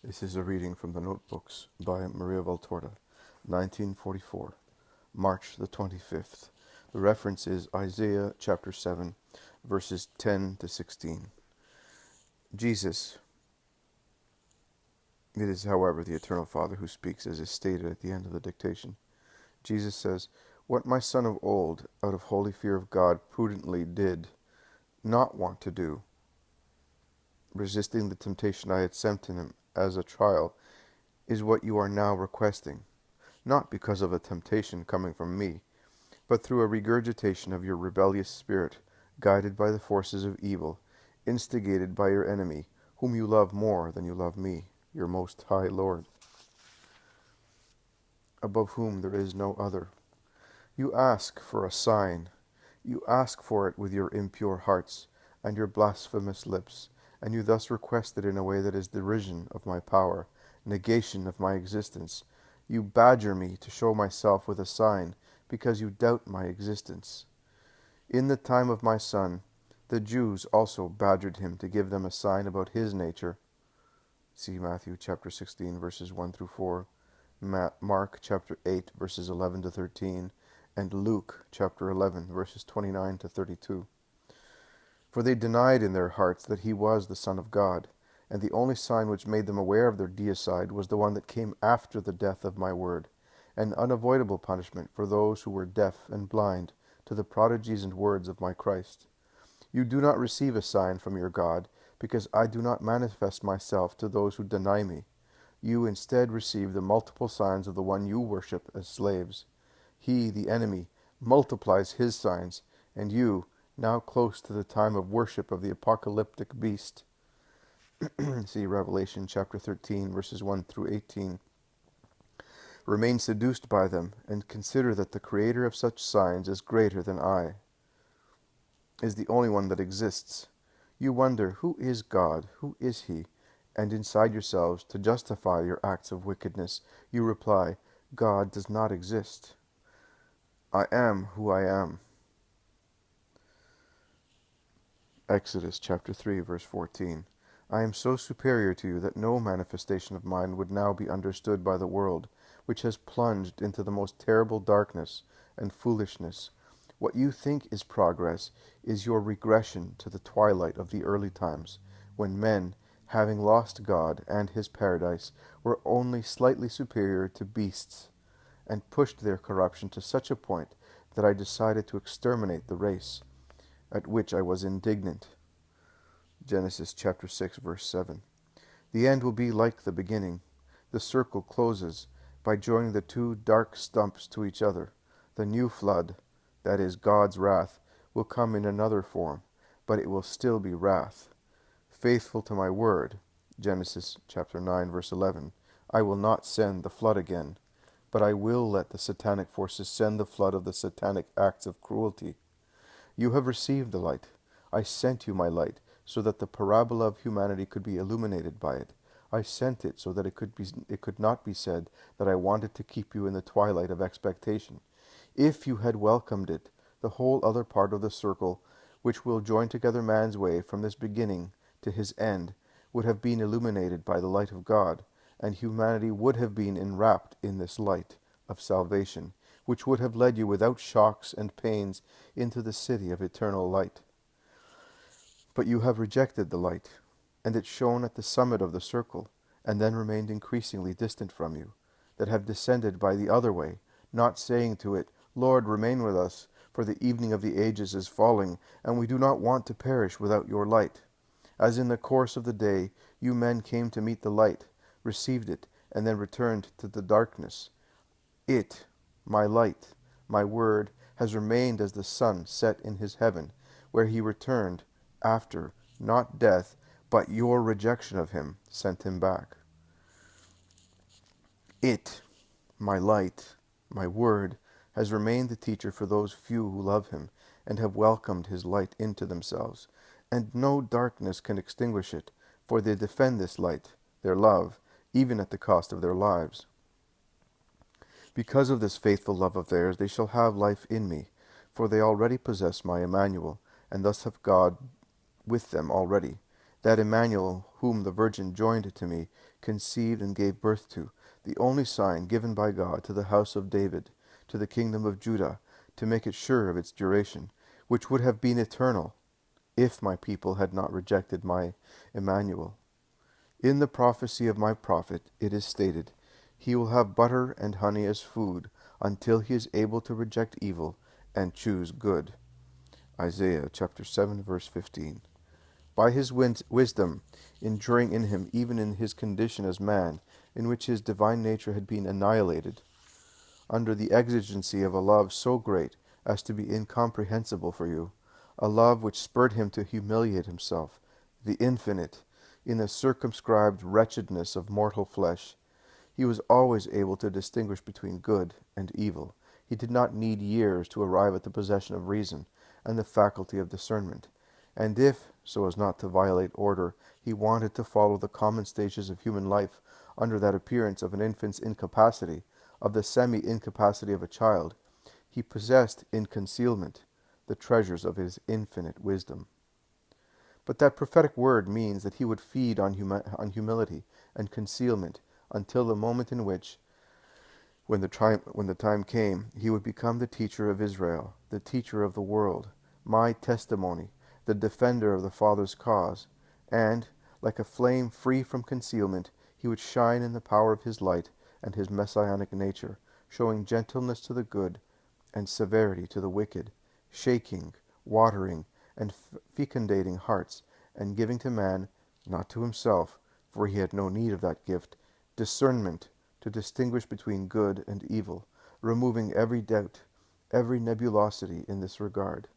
This is a reading from the Notebooks by Maria Valtorta, 1944, March the 25th. The reference is Isaiah chapter 7, verses 10 to 16. Jesus. It is, however, the Eternal Father who speaks, as is stated at the end of the dictation. Jesus says, "What my son of old, out of holy fear of God, prudently did not want to do, resisting the temptation I had sent to him as a trial, is what you are now requesting, not because of a temptation coming from me, but through a regurgitation of your rebellious spirit, guided by the forces of evil, instigated by your enemy, whom you love more than you love me, your most high Lord, above whom there is no other. You ask for a sign. You ask for it with your impure hearts and your blasphemous lips, and you thus request it in a way that is derision of my power, negation of my existence. You badger me to show myself with a sign, because you doubt my existence. In the time of my Son, the Jews also badgered him to give them a sign about his nature. See Matthew chapter 16, verses 1 through 4, Mark chapter 8, verses 11 to 13, and Luke chapter 11, verses 29 to 32. For they denied in their hearts that he was the Son of God, and the only sign which made them aware of their deicide was the one that came after the death of my word, an unavoidable punishment for those who were deaf and blind to the prodigies and words of my Christ. You do not receive a sign from your God, because I do not manifest myself to those who deny me. You instead receive the multiple signs of the one you worship as slaves. He, the enemy, multiplies his signs, and you, now close to the time of worship of the apocalyptic beast. See Revelation chapter 13, verses 1 through 18. Remain seduced by them, and consider that the creator of such signs is greater than I, is the only one that exists. You wonder, who is God? Who is he? And inside yourselves, to justify your acts of wickedness, you reply, God does not exist. I am who I am. Exodus chapter 3, verse 14. I am so superior to you that no manifestation of mine would now be understood by the world, which has plunged into the most terrible darkness and foolishness. What you think is progress is your regression to the twilight of the early times, when men, having lost God and his paradise, were only slightly superior to beasts, and pushed their corruption to such a point that I decided to exterminate the race, at which I was indignant. Genesis chapter 6, verse 7. The end will be like the beginning. The circle closes by joining the two dark stumps to each other. The new flood, that is God's wrath, will come in another form, but it will still be wrath. Faithful to my word, Genesis chapter 9, verse 11, I will not send the flood again, but I will let the satanic forces send the flood of the satanic acts of cruelty. You have received the light. I sent you my light, so that the parabola of humanity could be illuminated by it. I sent it so that it could not be said that I wanted to keep you in the twilight of expectation. If you had welcomed it, the whole other part of the circle, which will join together man's way from this beginning to his end, would have been illuminated by the light of God, and humanity would have been enwrapped in this light of salvation, which would have led you without shocks and pains into the city of eternal light. But you have rejected the light, and it shone at the summit of the circle, and then remained increasingly distant from you, that have descended by the other way, not saying to it, Lord, remain with us, for the evening of the ages is falling, and we do not want to perish without your light. As in the course of the day, you men came to meet the light, received it, and then returned to the darkness. It, my light, my word, has remained as the sun set in his heaven, where he returned, after, not death, but your rejection of him, sent him back. It, my light, my word, has remained the teacher for those few who love him, and have welcomed his light into themselves. And no darkness can extinguish it, for they defend this light, their love, even at the cost of their lives. Because of this faithful love of theirs, they shall have life in me, for they already possess my Emmanuel, and thus have God with them already. that Emmanuel, whom the Virgin joined to me, conceived and gave birth to, the only sign given by God to the house of David, to the kingdom of Judah, to make it sure of its duration, which would have been eternal, if my people had not rejected my Emmanuel. In the prophecy of my prophet it is stated, He will have butter and honey as food, until he is able to reject evil and choose good. Isaiah chapter 7, verse 15. By his wisdom, enduring in him even in his condition as man, in which his divine nature had been annihilated, under the exigency of a love so great as to be incomprehensible for you, a love which spurred him to humiliate himself, the infinite, in the circumscribed wretchedness of mortal flesh, he was always able to distinguish between good and evil. He did not need years to arrive at the possession of reason and the faculty of discernment. And if, so as not to violate order, he wanted to follow the common stages of human life under that appearance of an infant's incapacity, of the semi-incapacity of a child, he possessed in concealment the treasures of his infinite wisdom. But that prophetic word means that he would feed on humility and concealment until the moment in which, when the time came, he would become the teacher of Israel, the teacher of the world, my testimony, the defender of the Father's cause, and, like a flame free from concealment, he would shine in the power of his light and his messianic nature, showing gentleness to the good and severity to the wicked, shaking, watering, and fecundating hearts, and giving to man, not to himself, for he had no need of that gift, discernment to distinguish between good and evil, removing every doubt, every nebulosity in this regard.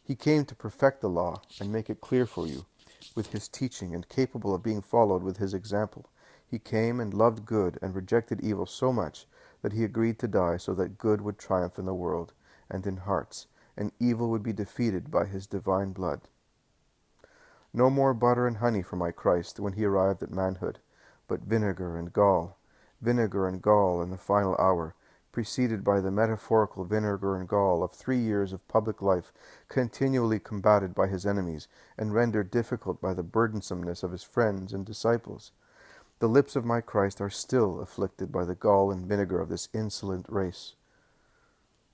He came to perfect the law and make it clear for you with his teaching, and capable of being followed with his example. He came and loved good and rejected evil so much that he agreed to die so that good would triumph in the world and in hearts, and evil would be defeated by his divine blood. No more butter and honey for my Christ when he arrived at manhood, but vinegar and gall in the final hour, preceded by the metaphorical vinegar and gall of 3 years of public life, continually combated by his enemies, and rendered difficult by the burdensomeness of his friends and disciples. The lips of my Christ are still afflicted by the gall and vinegar of this insolent race.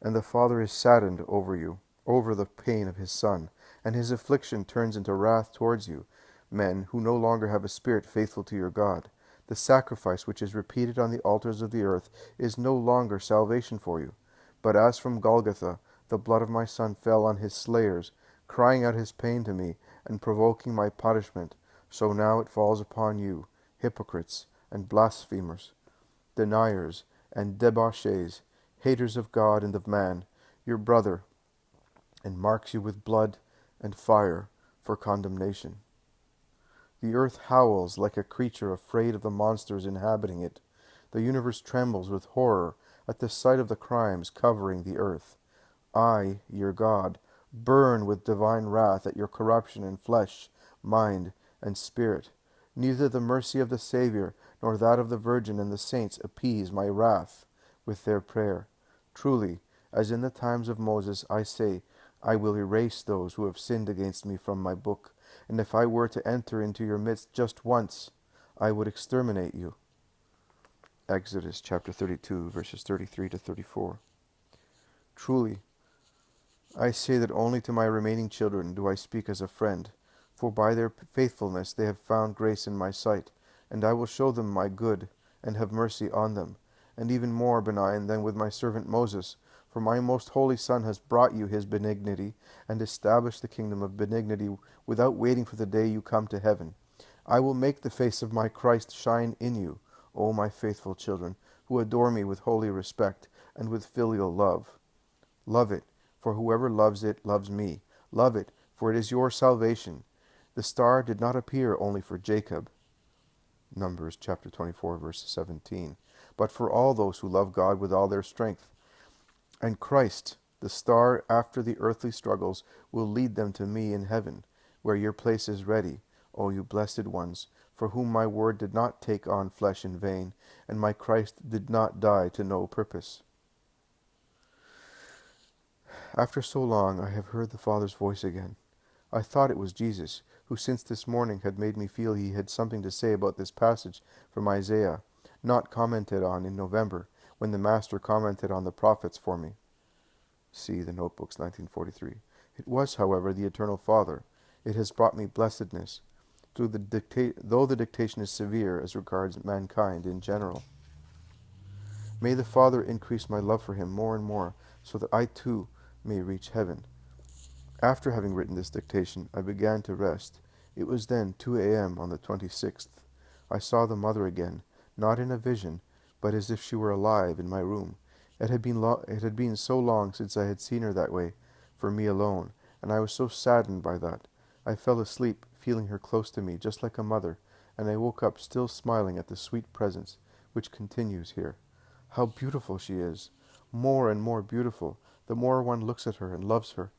And the Father is saddened over you, over the pain of his Son, and his affliction turns into wrath towards you, men who no longer have a spirit faithful to your God. The sacrifice which is repeated on the altars of the earth is no longer salvation for you. But as from Golgotha the blood of my Son fell on his slayers, crying out his pain to me, and provoking my punishment, so now it falls upon you, hypocrites and blasphemers, deniers and debauchees, haters of God and of man, your brother, and marks you with blood and fire for condemnation. The earth howls like a creature afraid of the monsters inhabiting it. The universe trembles with horror at the sight of the crimes covering the earth. I, your God, burn with divine wrath at your corruption in flesh, mind, and spirit. Neither the mercy of the Savior nor that of the Virgin and the saints appease my wrath with their prayer. Truly, as in the times of Moses, I say, I will erase those who have sinned against me from my book, and if I were to enter into your midst just once, I would exterminate you. Exodus chapter 32, verses 33 to 34. Truly, I say that only to my remaining children do I speak as a friend, for by their faithfulness they have found grace in my sight, and I will show them my good, and have mercy on them, and even more benign than with my servant Moses, for my most holy Son has brought you his benignity, and established the kingdom of benignity without waiting for the day you come to heaven. I will make the face of my Christ shine in you, O my faithful children, who adore me with holy respect and with filial love. Love it, for whoever loves it loves me. Love it, for it is your salvation. The star did not appear only for Jacob, Numbers chapter 24, verse 17, but for all those who love God with all their strength. And Christ, the star after the earthly struggles, will lead them to me in heaven, where your place is ready, O you blessed ones, for whom my word did not take on flesh in vain, and my Christ did not die to no purpose. After so long I have heard the Father's voice again. I thought it was Jesus, who since this morning had made me feel he had something to say about this passage from Isaiah, not commented on in November, when the Master commented on the prophets for me. See the Notebooks, 1943. It was, however, the Eternal Father. It has brought me blessedness, though the dictation is severe as regards mankind in general. May the Father increase my love for him more and more, so that I too may reach heaven. After having written this dictation, I began to rest. It was then 2 a.m. on the 26th. I saw the Mother again, not in a vision, but as if she were alive in my room. It had been so long since I had seen her that way, for me alone, and I was so saddened by that. I fell asleep, feeling her close to me, just like a mother, and I woke up still smiling at the sweet presence, which continues here. How beautiful she is! More and more beautiful, the more one looks at her and loves her.